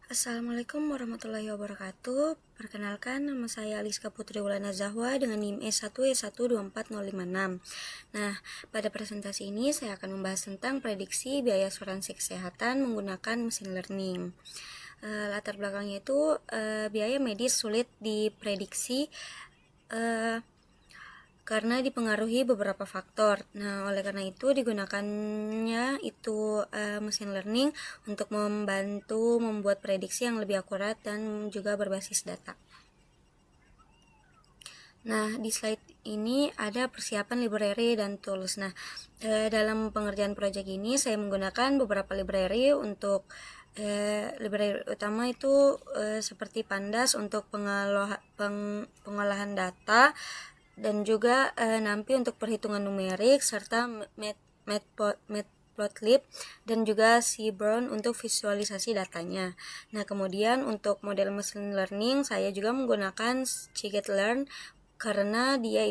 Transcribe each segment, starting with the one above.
Assalamualaikum warahmatullahi wabarakatuh. Perkenalkan, nama saya Aliska Putri Wulana Zahwa dengan NIM E1E1240556. Nah, pada presentasi ini saya akan membahas tentang prediksi biaya asuransi kesehatan menggunakan mesin learning. Latar belakangnya itu biaya medis sulit diprediksi karena dipengaruhi beberapa faktor. Nah, oleh karena itu digunakannya itu mesin learning untuk membantu membuat prediksi yang lebih akurat dan juga berbasis data. Nah, di slide ini ada persiapan library dan tools. Nah, dalam pengerjaan proyek ini saya menggunakan beberapa library untuk library utama itu seperti Pandas untuk pengolahan data, dan juga NumPy untuk perhitungan numerik, serta Matplotlib dan juga Seaborn untuk visualisasi datanya. Nah, kemudian untuk model machine learning saya juga menggunakan scikit-learn karena dia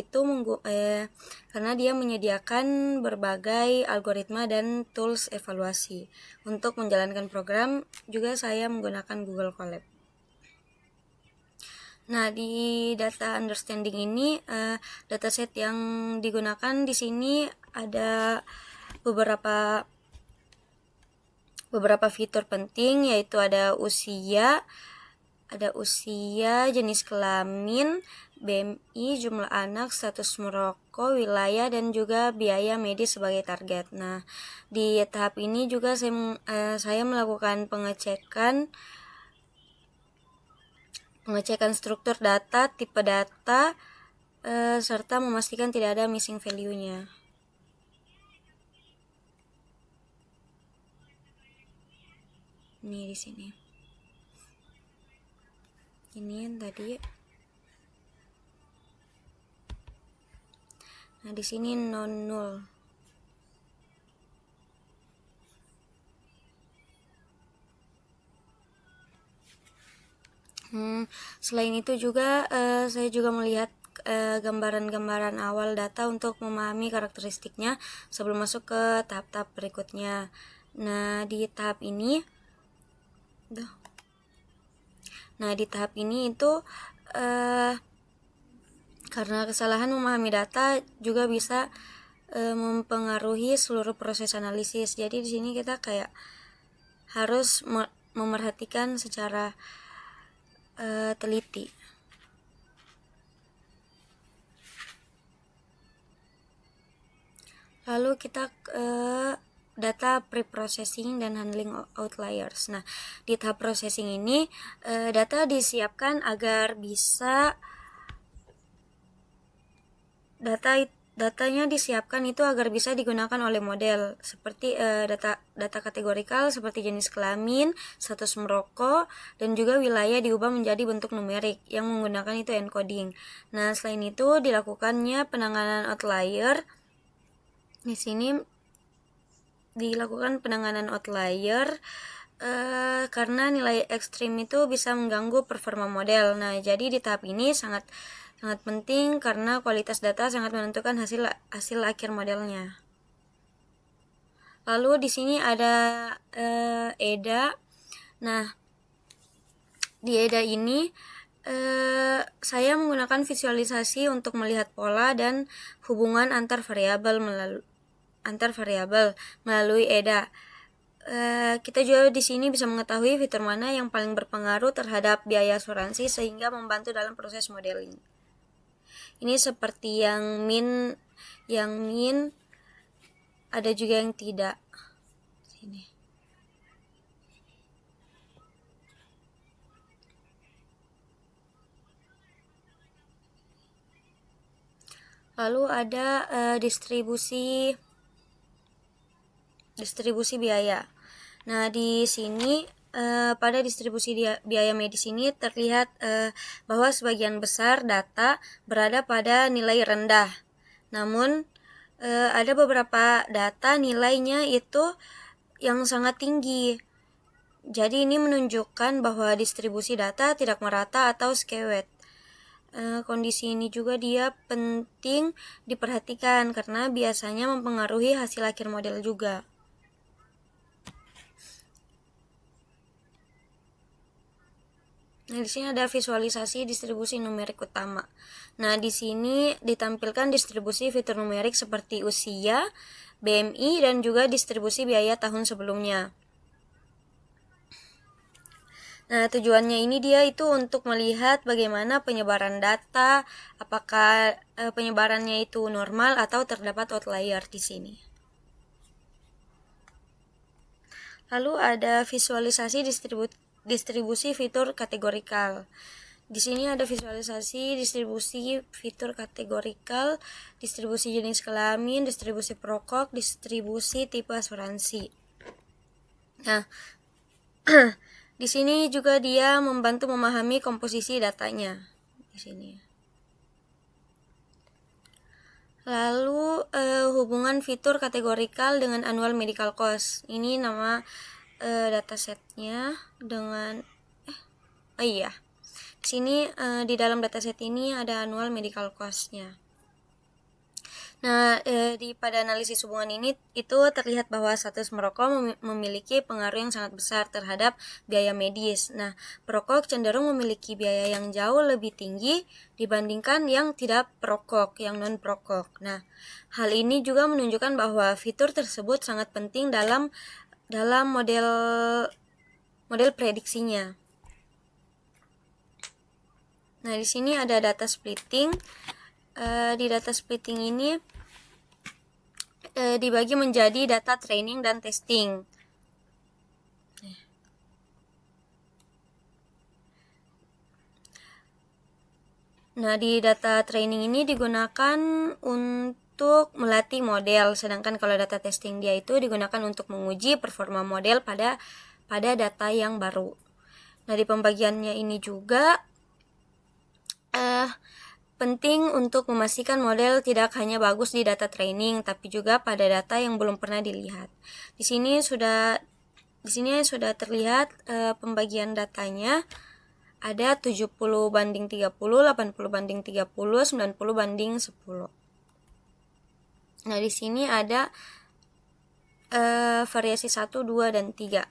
menyediakan berbagai algoritma dan tools evaluasi. Untuk menjalankan program juga saya menggunakan Google Colab. Nah, di data understanding ini dataset yang digunakan di sini ada beberapa fitur penting, yaitu ada usia, jenis kelamin, BMI, jumlah anak, status merokok, wilayah, dan juga biaya medis sebagai target. Nah, di tahap ini juga saya melakukan pengecekan struktur data, tipe data, serta memastikan tidak ada missing value-nya. Ini di sini. Ini yang tadi. Nah, di sini non-null. Selain itu juga saya juga melihat gambaran-gambaran awal data untuk memahami karakteristiknya sebelum masuk ke tahap-tahap berikutnya. Nah, di tahap ini itu karena kesalahan memahami data juga bisa mempengaruhi seluruh proses analisis. Jadi di sini kita kayak harus memerhatikan secara teliti. Lalu kita data pre-processing dan handling outliers. Nah, di tahap processing ini data disiapkan agar bisa datanya disiapkan itu agar bisa digunakan oleh model seperti data kategorikal seperti jenis kelamin, status merokok, dan juga wilayah diubah menjadi bentuk numerik yang menggunakan itu encoding. Nah, selain itu dilakukannya penanganan outlier. Di sini dilakukan penanganan outlier karena nilai ekstrim itu bisa mengganggu performa model. Nah, jadi di tahap ini sangat penting karena kualitas data sangat menentukan hasil akhir modelnya. Lalu di sini ada EDA. Nah, di EDA ini saya menggunakan visualisasi untuk melihat pola dan hubungan antar variabel melalui EDA. Kita juga di sini bisa mengetahui fitur mana yang paling berpengaruh terhadap biaya asuransi sehingga membantu dalam proses modeling. Ini seperti yang min, ada juga yang tidak. Sini. Lalu ada distribusi biaya. Nah, di sini pada distribusi biaya medis ini terlihat bahwa sebagian besar data berada pada nilai rendah. Namun ada beberapa data nilainya itu yang sangat tinggi. Jadi ini menunjukkan bahwa distribusi data tidak merata atau skewed. Kondisi ini juga dia penting diperhatikan karena biasanya mempengaruhi hasil akhir model juga. Nah, di sini ada visualisasi distribusi numerik utama. Nah, di sini ditampilkan distribusi fitur numerik seperti usia, BMI, dan juga distribusi biaya tahun sebelumnya. Nah, tujuannya ini dia itu untuk melihat bagaimana penyebaran data, apakah penyebarannya itu normal atau terdapat outlier di sini. Lalu ada visualisasi distribusi fitur kategorikal. Di sini ada visualisasi distribusi fitur kategorikal, distribusi jenis kelamin, distribusi perokok, distribusi tipe asuransi. Nah, di sini juga dia membantu memahami komposisi datanya. Di sini. Lalu hubungan fitur kategorikal dengan annual medical cost. Ini nama datasetnya dengan di sini di dalam dataset ini ada annual medical cost-nya. Nah, pada analisis hubungan ini itu terlihat bahwa status merokok memiliki pengaruh yang sangat besar terhadap biaya medis. Nah, perokok cenderung memiliki biaya yang jauh lebih tinggi dibandingkan yang tidak perokok, yang non perokok. Nah, hal ini juga menunjukkan bahwa fitur tersebut sangat penting dalam model prediksinya. Nah, di sini ada data splitting. Di data splitting ini dibagi menjadi data training dan testing. Nah, di data training ini digunakan untuk melatih model, sedangkan kalau data testing dia itu digunakan untuk menguji performa model pada data yang baru. Nah, di pembagiannya ini juga penting untuk memastikan model tidak hanya bagus di data training, tapi juga pada data yang belum pernah dilihat. Di sini sudah terlihat pembagian datanya. Ada 70/30, 80/30, 90/10. Nah, di sini ada variasi 1, 2, dan 3.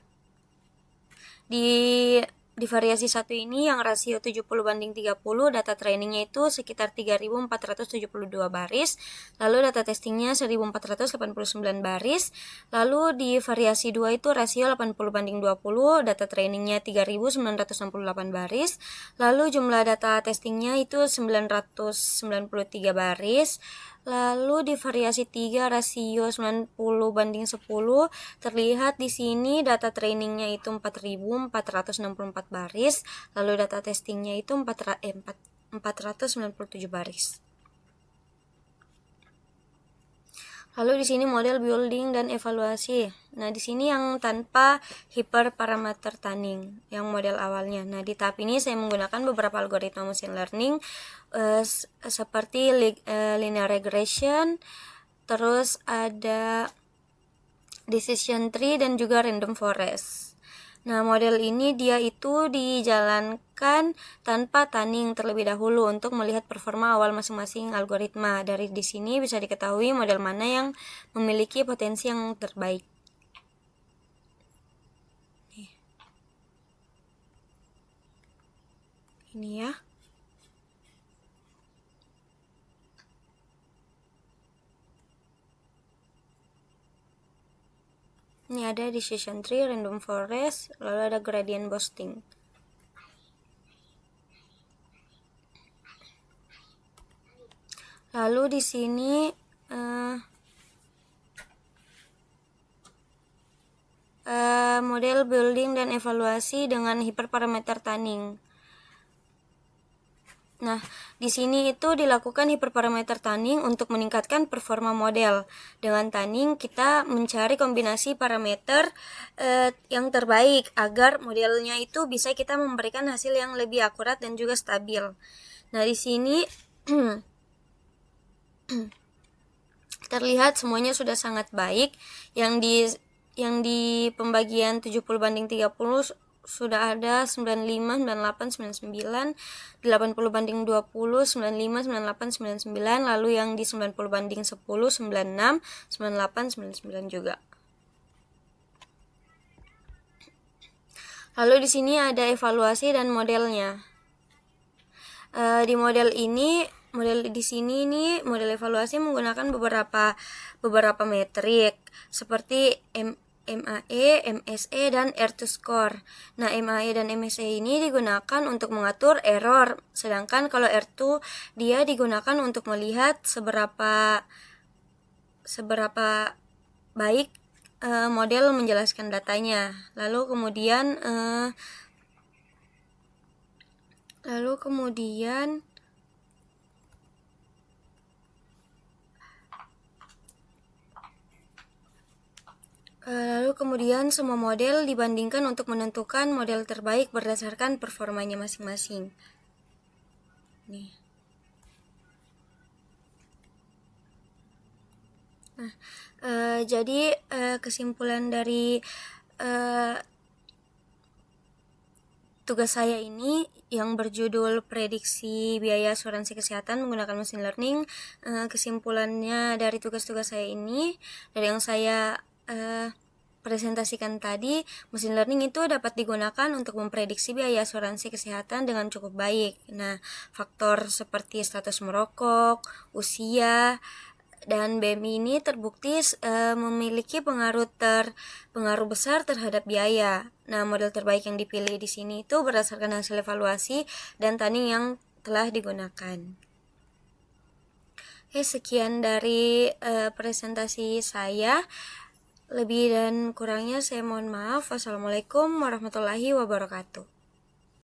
Di variasi 1 ini yang rasio 70/30, data trainingnya itu sekitar 3.472 baris, lalu data testingnya 1.489 baris, lalu di variasi 2 itu rasio 80/20, data trainingnya 3.968 baris, lalu jumlah data testingnya itu 993 baris, lalu di variasi 3 rasio 90/10, terlihat di sini data trainingnya itu 4.464 baris, lalu data testingnya itu 497 baris. Lalu di sini model building dan evaluasi. Nah, di sini yang tanpa hiperparameter tuning, yang model awalnya. Nah, di tahap ini saya menggunakan beberapa algoritma machine learning seperti linear regression, terus ada decision tree, dan juga random forest. Nah, model ini dia itu dijalankan tanpa tuning terlebih dahulu untuk melihat performa awal masing-masing algoritma. Dari di sini bisa diketahui model mana yang memiliki potensi yang terbaik. Ini ya. Ini ada decision tree, random forest, lalu ada gradient boosting. Lalu di sini model building dan evaluasi dengan hiperparameter tuning. Nah, di sini itu dilakukan hiperparameter tuning untuk meningkatkan performa model. Dengan tuning kita mencari kombinasi parameter yang terbaik agar modelnya itu bisa kita memberikan hasil yang lebih akurat dan juga stabil. Nah, di sini terlihat semuanya sudah sangat baik. Yang di pembagian 70/30 sudah ada 95, 98, 99, 80/20, 95, 98, 99, lalu yang di 90/10, 96, 98, 99 juga. Lalu di sini ada evaluasi dan modelnya. Di model di sini nih model evaluasi menggunakan beberapa metrik seperti MAE, MSE, dan R2 score. Nah, MAE dan MSE ini digunakan untuk mengatur error, sedangkan kalau R2 dia digunakan untuk melihat seberapa baik model menjelaskan datanya. Lalu kemudian semua model dibandingkan untuk menentukan model terbaik berdasarkan performanya masing-masing. Nih. Nah, jadi kesimpulan dari tugas saya ini yang berjudul prediksi biaya asuransi kesehatan menggunakan machine learning. Kesimpulannya dari tugas-tugas saya ini, dari yang saya presentasikan tadi, machine learning itu dapat digunakan untuk memprediksi biaya asuransi kesehatan dengan cukup baik. Nah, faktor seperti status merokok, usia, dan BMI ini terbukti memiliki pengaruh besar terhadap biaya. Nah, model terbaik yang dipilih di sini itu berdasarkan hasil evaluasi dan tanding yang telah digunakan. Oke, sekian dari presentasi saya. Lebih dan kurangnya saya mohon maaf. Wassalamualaikum warahmatullahi wabarakatuh.